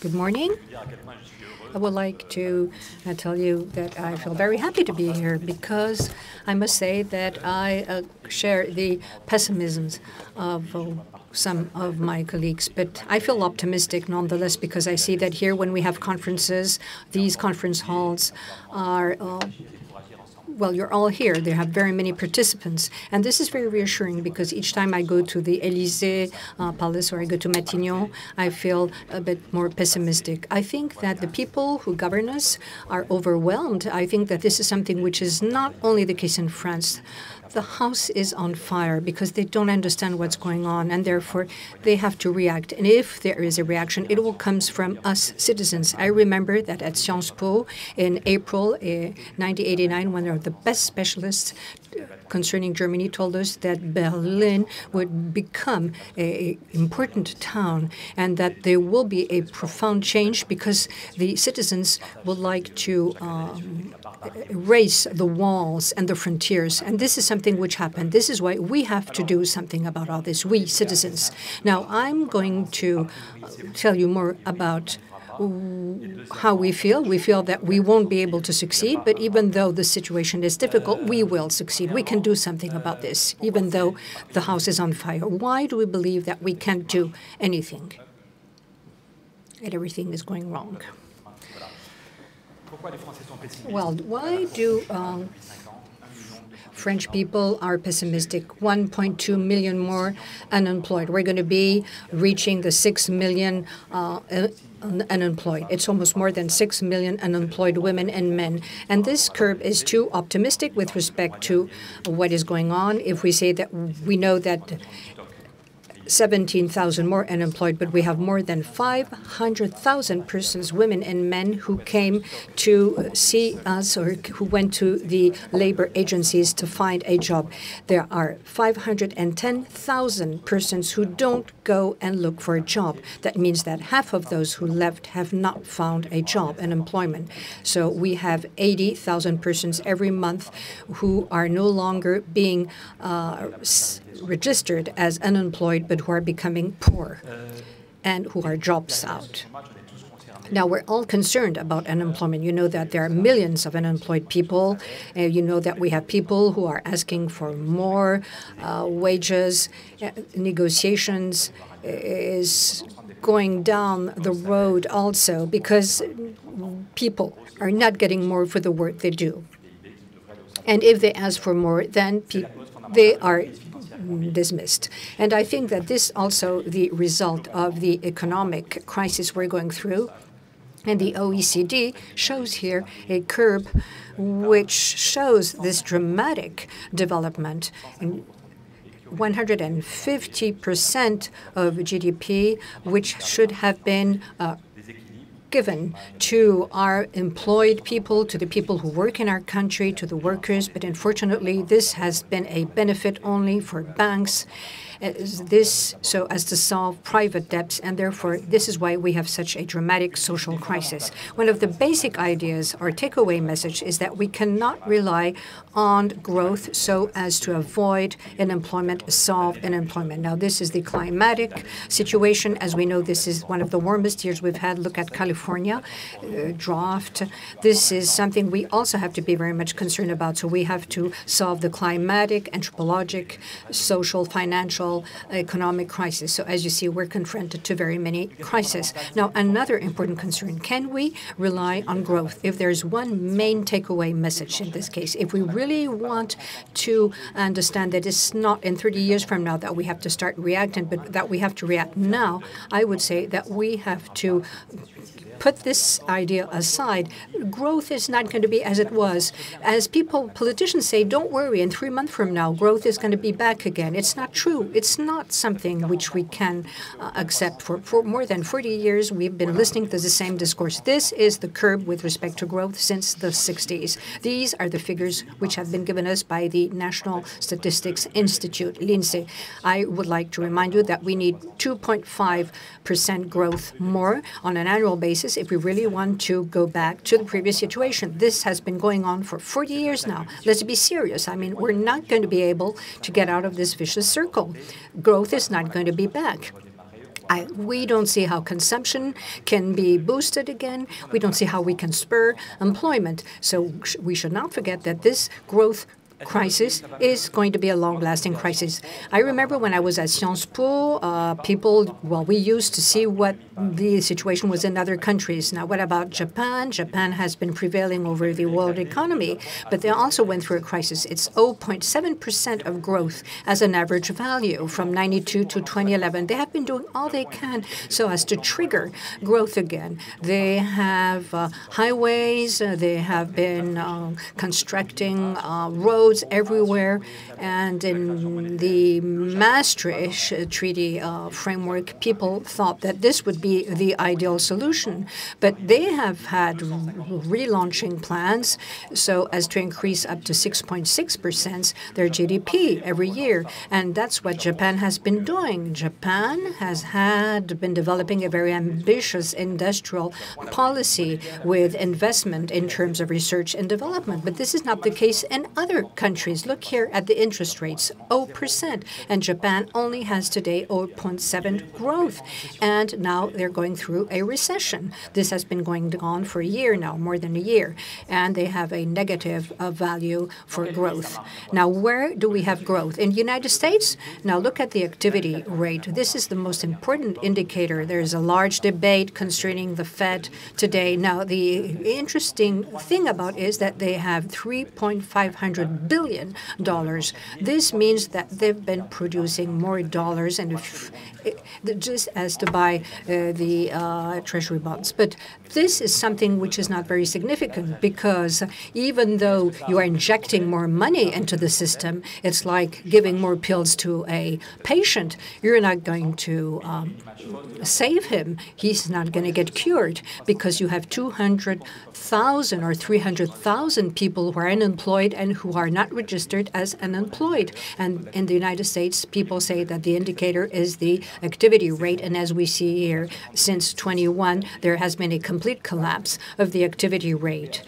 Good morning. I would like to tell you that I feel very happy to be here because I must say that I share the pessimisms of some of my colleagues, but I feel optimistic nonetheless because I see that here when we have conferences, these conference halls are well, you're all here. They have very many participants. And this is very reassuring because each time I go to the Élysée Palace or I go to Matignon, I feel a bit more pessimistic. I think that the people who govern us are overwhelmed. I think that this is something which is not only the case in France. The house is on fire because they don't understand what's going on, and therefore they have to react. And if there is a reaction, it will come from us citizens. I remember that at Sciences Po in April 1989, one of the best specialists concerning Germany told us that Berlin would become an important town and that there will be a profound change because the citizens would like to erase the walls and the frontiers. And this is something which happened. This is why we have to do something about all this, we citizens. Now, I'm going to tell you more about how we feel. We feel that we won't be able to succeed, but even though the situation is difficult, we will succeed. We can do something about this, even though the house is on fire. Why do we believe that we can't do anything and everything is going wrong? Well, why do French people are pessimistic? 1.2 million more unemployed. We're going to be reaching the 6 million unemployed. It's almost more than 6 million unemployed women and men. And this curve is too optimistic with respect to what is going on. If we say that we know that 17,000 more unemployed, but we have more than 500,000 persons, women and men, who came to see us or who went to the labor agencies to find a job. There are 510,000 persons who don't go and look for a job. That means that half of those who left have not found a job and employment. So we have 80,000 persons every month who are no longer being registered as unemployed, but who are becoming poor and who are jobs out. Now, we're all concerned about unemployment. You know that there are millions of unemployed people. You know that we have people who are asking for more wages. Negotiations is going down the road also because people are not getting more for the work they do. And if they ask for more, then they are dismissed. And I think that this also the result of the economic crisis we're going through. And the OECD shows here a curve which shows this dramatic development. 150% of GDP, which should have been given to our employed people, to the people who work in our country, to the workers. But unfortunately, this has been a benefit only for banks, so as to solve private debts, and therefore this is why we have such a dramatic social crisis. One of the basic ideas or takeaway message is that we cannot rely on growth so as to avoid unemployment, solve unemployment. Now, this is the climatic situation. As we know, this is one of the warmest years we've had. Look at California, drought. This is something we also have to be very much concerned about. So we have to solve the climatic, anthropologic, social, financial, economic crisis. So as you see, we're confronted to very many crises. Now, another important concern, can we rely on growth? If there's one main takeaway message in this case, if we really want to understand that it's not in 30 years from now that we have to start reacting, but that we have to react now, I would say that we have to put this idea aside. Growth is not going to be as it was. As politicians say, don't worry, in 3 months from now, growth is going to be back again. It's not true. It's not something which we can accept. For more than 40 years, we've been listening to the same discourse. This is the curve with respect to growth since the 60s. These are the figures which have been given us by the National Statistics Institute, l'INSEE. I would like to remind you that we need 2.5% growth more on an annual basis if we really want to go back to the previous situation. This has been going on for 40 years now. Let's be serious. I mean, we're not going to be able to get out of this vicious circle. Growth is not going to be back. We don't see how consumption can be boosted again. We don't see how we can spur employment. So we should not forget that this growth crisis is going to be a long-lasting crisis. I remember when I was at Sciences Po, we used to see what the situation was in other countries. Now, what about Japan? Japan has been prevailing over the world economy, but they also went through a crisis. It's 0.7% of growth as an average value from 92 to 2011. They have been doing all they can so as to trigger growth again. They have highways. They have been constructing roads everywhere, and in the Maastricht Treaty framework, people thought that this would be the ideal solution. But they have had relaunching plans so as to increase up to 6.6% their GDP every year, and that's what Japan has been doing. Japan has been developing a very ambitious industrial policy with investment in terms of research and development, but this is not the case in other countries. Look here at the interest rates, 0%, and Japan only has today 0.7 growth, and now they're going through a recession. This has been going on for a year now, more than a year, and they have a negative value for growth. Now, where do we have growth? In the United States? Now, look at the activity rate. This is the most important indicator. There's a large debate concerning the Fed today. Now, the interesting thing about it is that they have $3.5 billion. This means that they've been producing more dollars and just as to buy the treasury bonds. But this is something which is not very significant, because even though you are injecting more money into the system, it's like giving more pills to a patient. You're not going to save him. He's not going to get cured, because you have 200,000 or 300,000 people who are unemployed and who are not registered as unemployed. And in the United States, people say that the indicator is the activity rate. And as we see here, since 21, there has been a complete collapse of the activity rate.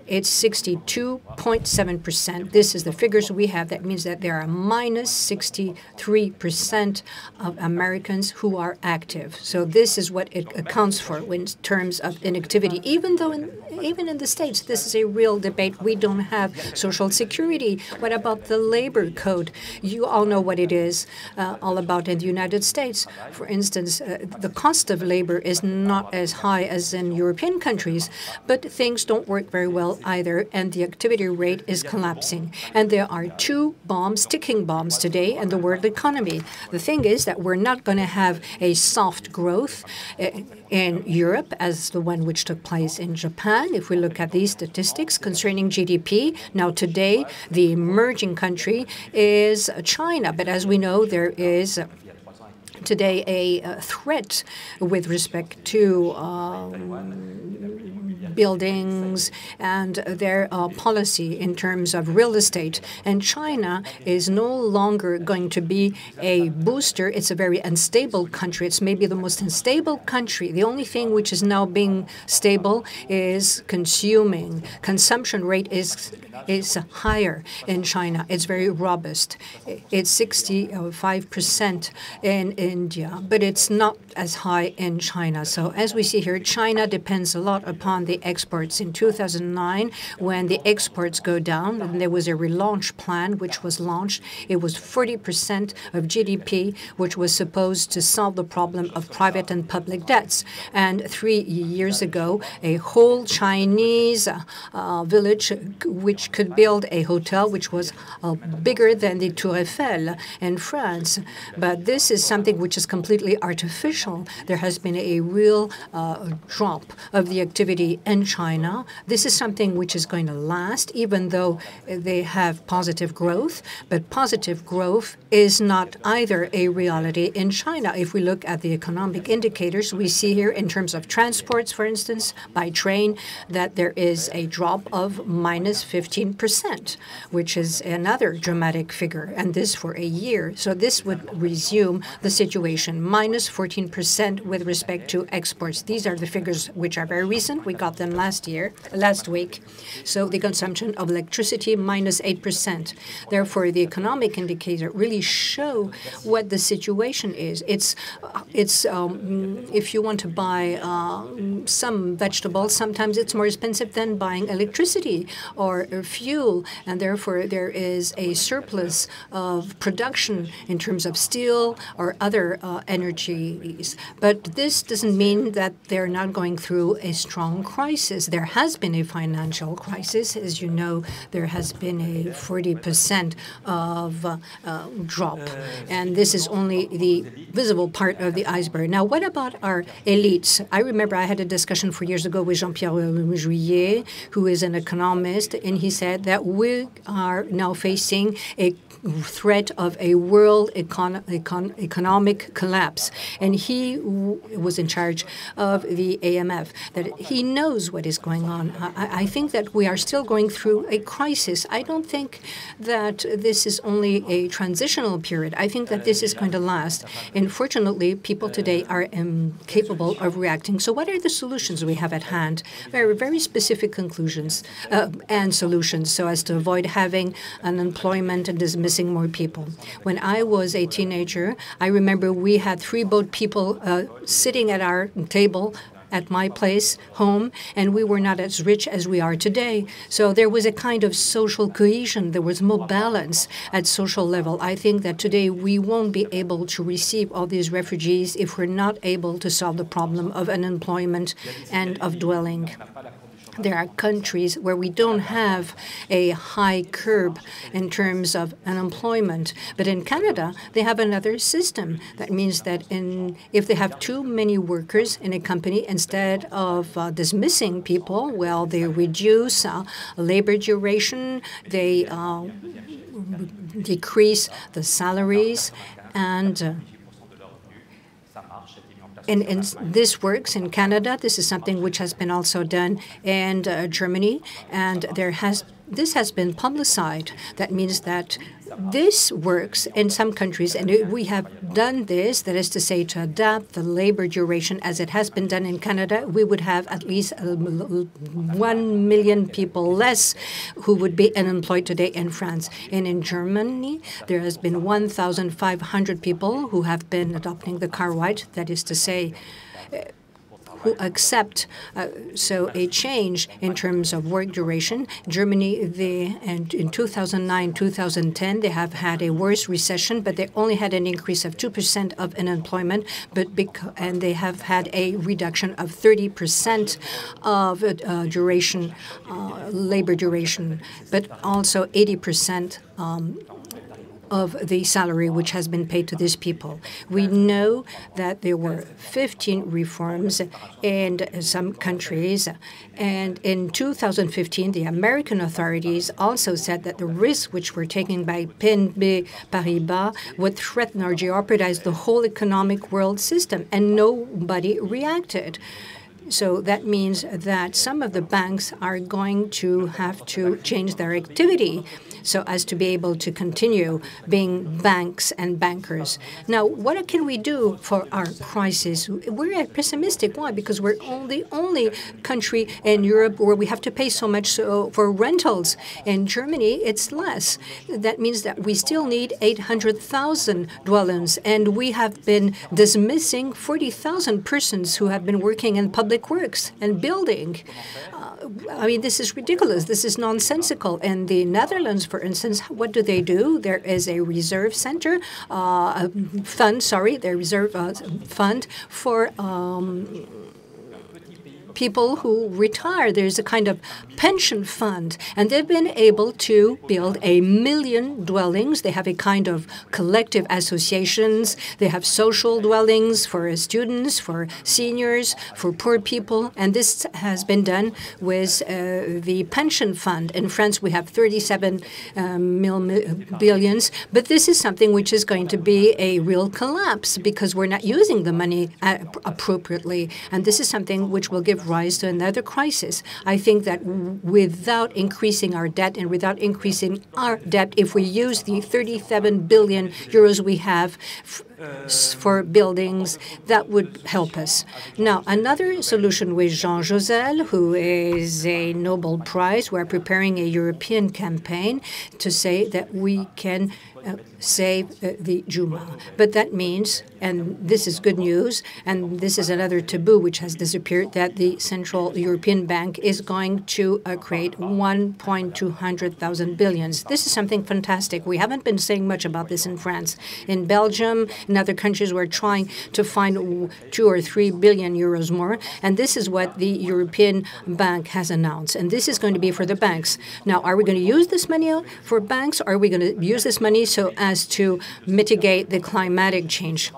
It's 62.7%. This is the figures we have. That means that there are minus 63% of Americans who are active. So this is what it accounts for in terms of inactivity. Even in the States, this is a real debate. We don't have Social Security. What about the labor code? You all know what it is all about in the United States. For instance, the cost of labor is not as high as in European countries, but things don't work very well either, and the activity rate is collapsing. And there are two ticking bombs today in the world economy. The thing is that we're not going to have a soft growth in Europe as the one which took place in Japan. If we look at these statistics concerning GDP, now today the emerging country is China. But as we know, there is today a threat with respect to buildings and their policy in terms of real estate. And China is no longer going to be a booster. It's a very unstable country. It's maybe the most unstable country. The only thing which is now being stable is consuming. Consumption rate is higher in China. It's very robust. It's 65% in India, but it's not as high in China. So as we see here, China depends a lot upon the exports. In 2009, when the exports go down, and there was a relaunch plan which was launched, it was 40% of GDP, which was supposed to solve the problem of private and public debts. And 3 years ago, a whole Chinese village which could build a hotel which was bigger than the Tour Eiffel in France. But this is something which is completely artificial. There has been a real drop of the activity in China. This is something which is going to last, even though they have positive growth. But positive growth is not either a reality in China. If we look at the economic indicators, we see here in terms of transports, for instance, by train, that there is a drop of minus 15%, which is another dramatic figure, and this for a year. So this would resume the situation, minus 14% with respect to exports. These are the figures which are very recent. We got them than last week. So the consumption of electricity -8%. Therefore, the economic indicator really show what the situation is. It's if you want to buy some vegetables, sometimes it's more expensive than buying electricity or fuel, and therefore there is a surplus of production in terms of steel or other energies. But this doesn't mean that they're not going through a strong crisis. There has been a financial crisis. As you know, there has been a 40% of drop, and this is only the visible part of the iceberg. Now, what about our elites? I remember I had a discussion 4 years ago with Pierre Larrouturou, who is an economist, and he said that we are now facing a threat of a world economic collapse. And he was in charge of the AMF, that he knows what is going on. I think that we are still going through a crisis. I don't think that this is only a transitional period. I think that this is going to last. And fortunately, people today are capable of reacting. So what are the solutions we have at hand? Very, very specific conclusions and solutions so as to avoid having unemployment and dismissing more people. When I was a teenager, I remember we had 3 boat people sitting at our table at my place, home, and we were not as rich as we are today. So there was a kind of social cohesion. There was more balance at social level. I think that today we won't be able to receive all these refugees if we're not able to solve the problem of unemployment and of dwelling. There are countries where we don't have a high curb in terms of unemployment. But in Canada, they have another system. That means that if they have too many workers in a company, instead of dismissing people, well, they reduce labor duration, they decrease the salaries, and this works in Canada. This is something which has been also done in Germany, and this has been publicized. That means that this works in some countries, and we have done this, that is to say, to adapt the labor duration as it has been done in Canada. We would have at least 1 million people less who would be unemployed today in France. And in Germany, there has been 1,500 people who have been adopting the car right, that is to say, who accept a change in terms of work duration. Germany, and in 2009, 2010, they have had a worse recession, but they only had an increase of 2% of unemployment, and they have had a reduction of 30% of labor duration, but also 80% of the salary which has been paid to these people. We know that there were 15 reforms in some countries, and in 2015, the American authorities also said that the risks which were taken by BNP Paribas would threaten or jeopardize the whole economic world system, and nobody reacted. So that means that some of the banks are going to have to change their activity so as to be able to continue being banks and bankers. Now, what can we do for our crisis? We're pessimistic. Why? Because we're the only country in Europe where we have to pay so much for rentals. In Germany, it's less. That means that we still need 800,000 dwellings, and we have been dismissing 40,000 persons who have been working in public works and building. I mean, this is ridiculous. This is nonsensical. In the Netherlands, for instance, what do? There is a reserve center, the reserve fund for people who retire. There's a kind of pension fund, and they've been able to build 1 million dwellings. They have a kind of collective associations. They have social dwellings for students, for seniors, for poor people, and this has been done with the pension fund. In France, we have 37 billions, but this is something which is going to be a real collapse because we're not using the money appropriately, and this is something which will give give rise to another crisis. I think that without increasing our debt and without increasing our debt, if we use the 37 billion euros we have for buildings, that would help us. Now, another solution with Jean Josel, who is a Nobel Prize. We're preparing a European campaign to say that we can save the Juma. But that means, and this is good news, and this is another taboo which has disappeared, that the Central European Bank is going to create 1.200 billions. This is something fantastic. We haven't been saying much about this in France. In Belgium, in other countries, we're trying to find 2 or 3 billion euros more, and this is what the European Bank has announced, and this is going to be for the banks. Now, are we going to use this money for banks, or are we going to use this money so as to mitigate the climatic change?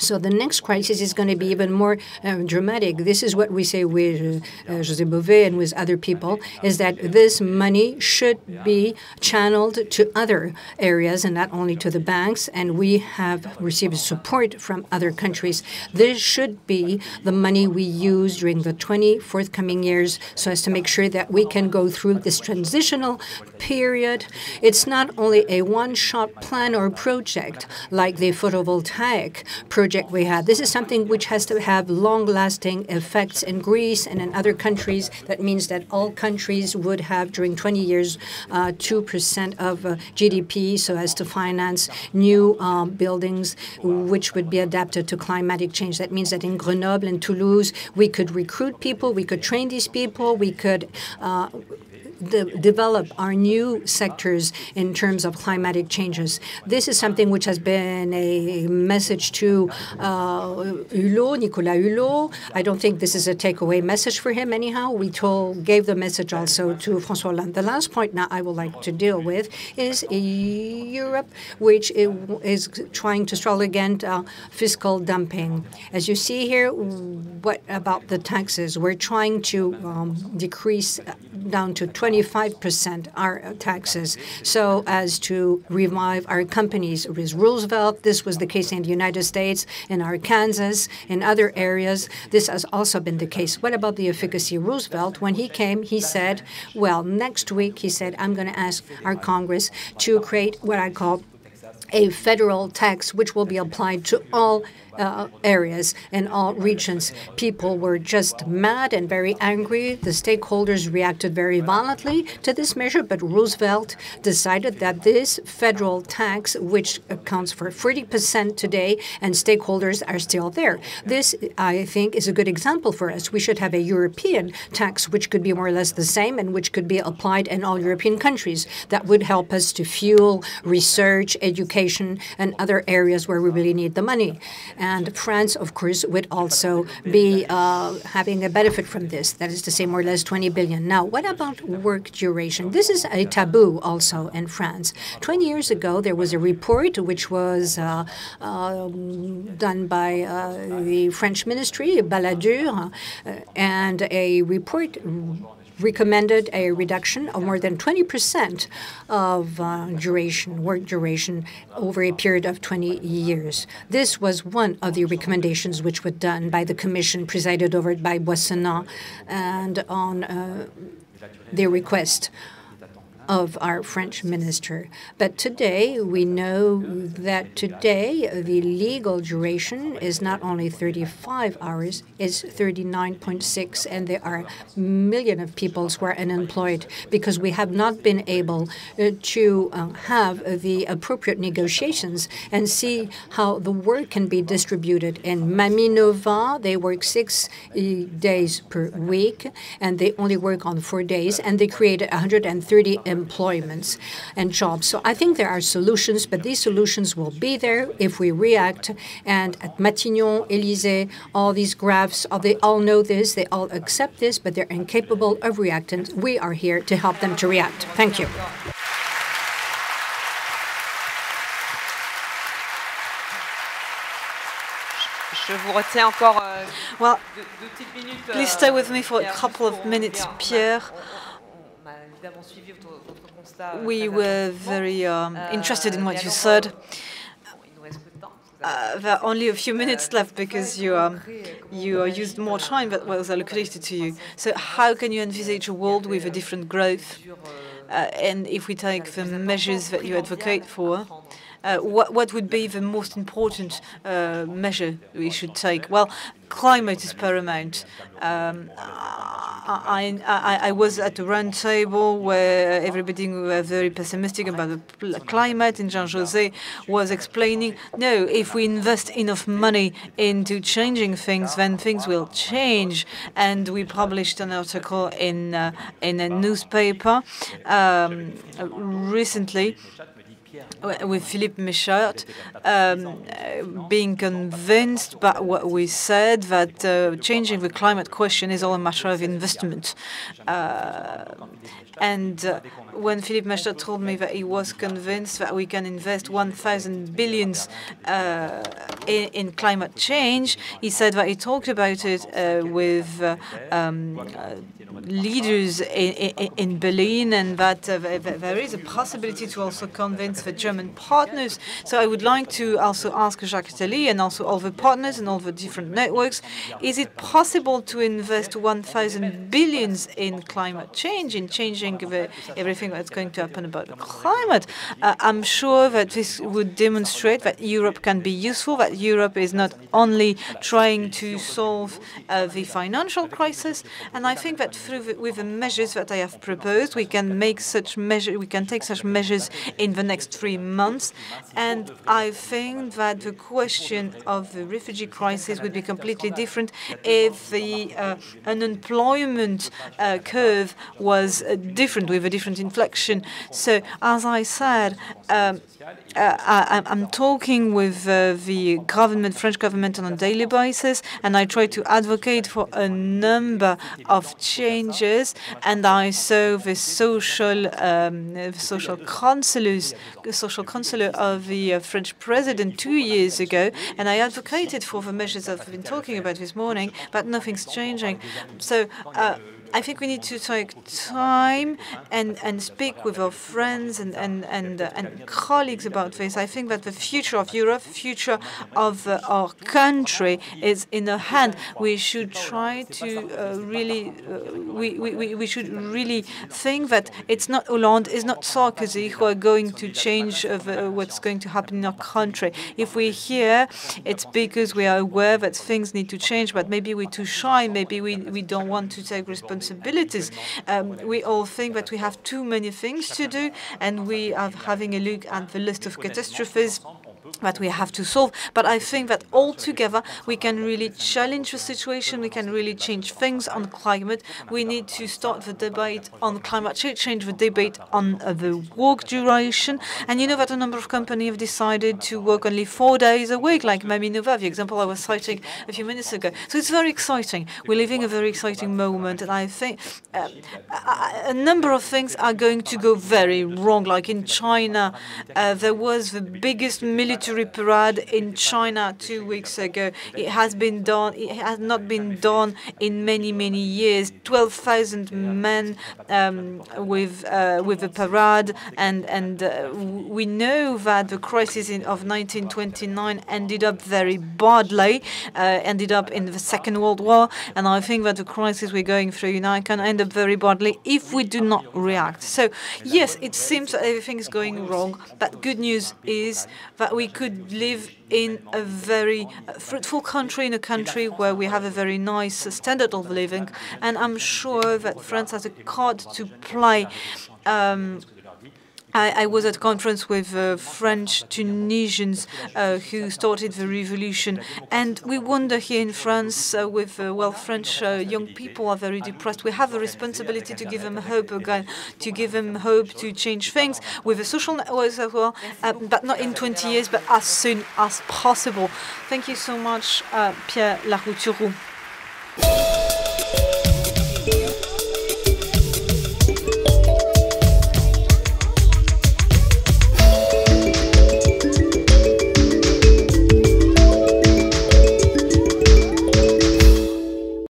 So the next crisis is going to be even more dramatic. This is what we say with José Bové and with other people, is that this money should be channeled to other areas and not only to the banks. And we have received support from other countries. This should be the money we use during the 20 forthcoming years so as to make sure that we can go through this transitional period. It's not only a one-shot plan or project like the photovoltaic project we had. This is something which has to have long-lasting effects in Greece and in other countries. That means that all countries would have, during 20 years, 2% of GDP so as to finance new buildings which would be adapted to climatic change. That means that in Grenoble and Toulouse, we could recruit people, we could train these people, we could develop our new sectors in terms of climatic changes. This is something which has been a message to Nicolas Hulot. I don't think this is a takeaway message for him anyhow. We gave the message also to François Hollande. The last point now I would like to deal with is Europe, which is trying to struggle against fiscal dumping. As you see here, what about the taxes? We're trying to decrease down to 25% our taxes so as to revive our companies. With Roosevelt, this was the case in the United States, in Arkansas, in other areas. This has also been the case. What about the efficacy? Roosevelt, when he came, he said, well, next week, he said, I'm going to ask our Congress to create what I call a federal tax which will be applied to all areas and all regions. People were just mad and very angry. The stakeholders reacted very violently to this measure, but Roosevelt decided that this federal tax, which accounts for 40% today, and stakeholders are still there. This, I think, is a good example for us. We should have a European tax which could be more or less the same and which could be applied in all European countries. That would help us to fuel research, education, and other areas where we really need the money. And France, of course, would also be having a benefit from this. That is to say, more or less 20 billion. Now, what about work duration? This is a taboo also in France. 20 years ago, there was a report which was done by the French ministry, Balladur, and a report recommended a reduction of more than 20% of work duration over a period of 20 years. This was one of the recommendations which were done by the Commission presided over by Boissonnant and on the request of our French minister. But today, we know that today the legal duration is not only 35 hours, it's 39.6, and there are millions of people who are unemployed because we have not been able to have the appropriate negotiations and see how the work can be distributed. In Maminova, they work 6 days per week, and they only work on 4 days, and they created 130 employments and jobs. So I think there are solutions, but these solutions will be there if we react. And at Matignon, Élysée, all these graphs, they all know this, they all accept this, but they're incapable of reacting. We are here to help them to react. Thank you. Well, please stay with me for a couple of minutes, Pierre. We were very interested in what you said. there are only a few minutes left because you used more time that was allocated to you. So how can you envisage a world with a different growth? And if we take the measures that you advocate for, what would be the most important measure we should take? Well, climate is paramount. I was at a round table where everybody was very pessimistic about the climate, and Jean-José was explaining, no, if we invest enough money into changing things, then things will change. And we published an article in a newspaper recently with Philippe Michaud, being convinced by what we said, that changing the climate question is all a matter of investment. When Philippe Michaud told me that he was convinced that we can invest 1,000 billion in climate change, he said that he talked about it with leaders in Berlin, and that there is a possibility to also convince the German partners. So I would like to also ask Jacques Attali and also all the partners and all the different networks, is it possible to invest 1,000 billion in climate change, in changing everything that's going to happen about the climate? I'm sure that this would demonstrate that Europe can be useful, that Europe is not only trying to solve the financial crisis, and I think that with the measures that I have proposed, we can take such measures in the next 3 months. And I think that the question of the refugee crisis would be completely different if the unemployment curve was different, with a different inflection. So, as I said, I'm talking with the government, French government, on a daily basis, and I try to advocate for a number of changes. And I saw the social counselor of the French president 2 years ago, and I advocated for the measures I've been talking about this morning, but nothing's changing. So I think we need to take time and speak with our friends and colleagues about this. I think that the future of Europe, future of our country is in our hand. We should try to really, we should really think that it's not Hollande, it's not Sarkozy who are going to change what's going to happen in our country. If we're here, it's because we are aware that things need to change, but maybe we're too shy, maybe we don't want to take responsibilities. We all think that we have too many things to do, and we are having a look at the list of catastrophes that we have to solve. But I think that all together we can really challenge the situation, we can really change things on climate. We need to start the debate on climate change, the debate on the work duration. And you know that a number of companies have decided to work only 4 days a week, like Maminova, the example I was citing a few minutes ago. So it's very exciting. We're living a very exciting moment, and I think a number of things are going to go very wrong. Like in China, there was the biggest military parade in China 2 weeks ago. It has been done. It has not been done in many years. 12,000 men with the parade, and we know that the crisis of 1929 ended up very badly, ended up in the Second World War, and I think that the crisis we're going through now can end up very badly if we do not react. So yes, it seems that everything is going wrong, but good news is that we could live in a very fruitful country, in a country where we have a very nice standard of living, and I'm sure that France has a card to play. I was at a conference with French Tunisians who started the revolution, and we wonder here in France, French young people are very depressed. We have a responsibility to give them hope again, to give them hope to change things with the social networks as well, but not in 20 years, but as soon as possible. Thank you so much, Pierre Larrouturou.